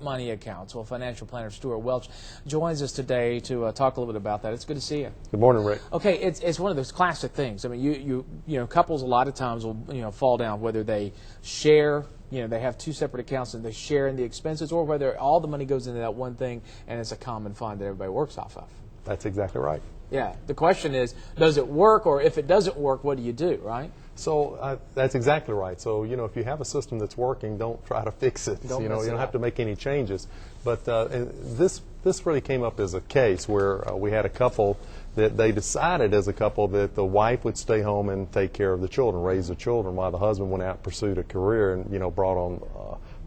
Money accounts. Well, financial planner Stewart Welch joins us today to talk a little bit about that. It's good to see you. Good morning, Rick. Okay, it's one of those classic things. I mean, you know, couples a lot of times will fall down whether they share. They have two separate accounts and they share in the expenses, or whether all the money goes into that one thing and it's a common fund that everybody works off of. That's exactly right. Yeah. The question is, does it work, or if it doesn't work, what do you do, right? So that's exactly right. So if you have a system that's working, don't try to fix it. You don't have to make any changes. But and this really came up as a case where we had a couple that they decided as a couple that the wife would stay home and take care of the children, raise the children, while the husband went out and pursued a career and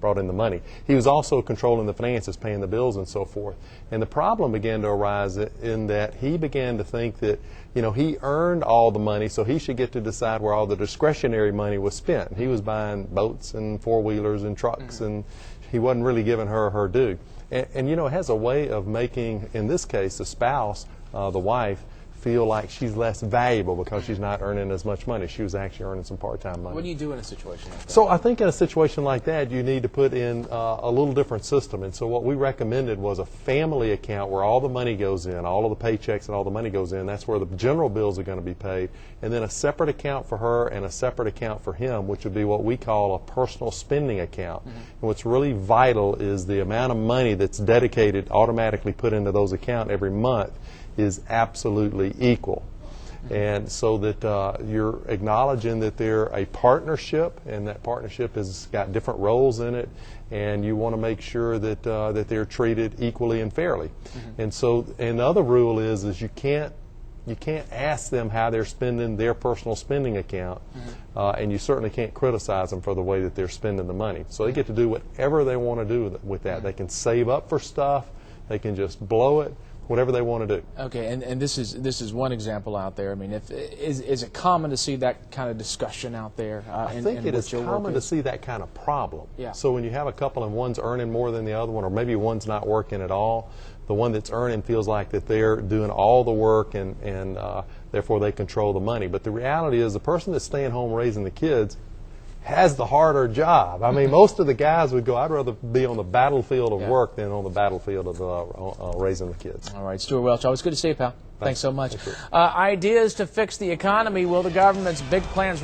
brought in the money. He was also controlling the finances, paying the bills and so forth. And the problem began to arise in that he began to think that he earned all the money, so he should get to decide where all the discretionary money was spent. He was buying boats and four-wheelers and trucks, and he wasn't really giving her due. And it has a way of making, in this case, the spouse, the wife, feel like she's less valuable because she's not earning as much money. She was actually earning some part-time money. What do you do in a situation like that? So I think in a situation like that, you need to put in a little different system. And so what we recommended was a family account where all the money goes in, all of the paychecks and all the money goes in. That's where the general bills are going to be paid. And then a separate account for her and a separate account for him, which would be what we call a personal spending account. And what's really vital is the amount of money that's dedicated, automatically put into those accounts every month, is absolutely equal. And so that you're acknowledging that they're a partnership, and that partnership has got different roles in it, and you want to make sure that that they're treated equally and fairly. And so, and the other rule is you can't ask them how they're spending their personal spending account, and you certainly can't criticize them for the way that they're spending the money. So they get to do whatever they want to do with that. They can save up for stuff, they can just blow it, whatever they want to do. Okay, and this is one example out there. I mean, is it common to see that kind of discussion out there? I think it is common to see that kind of problem. Yeah. So when you have a couple and one's earning more than the other one, or maybe one's not working at all, the one that's earning feels like that they're doing all the work and therefore they control the money. But the reality is the person that's staying home raising the kids has the harder job. I mean, most of the guys would go, I'd rather be on the battlefield of work than on the battlefield of raising the kids. All right, Stewart Welch, always good to see you, pal. Thanks so much. Thank you. Ideas to fix the economy. Will the government's big plans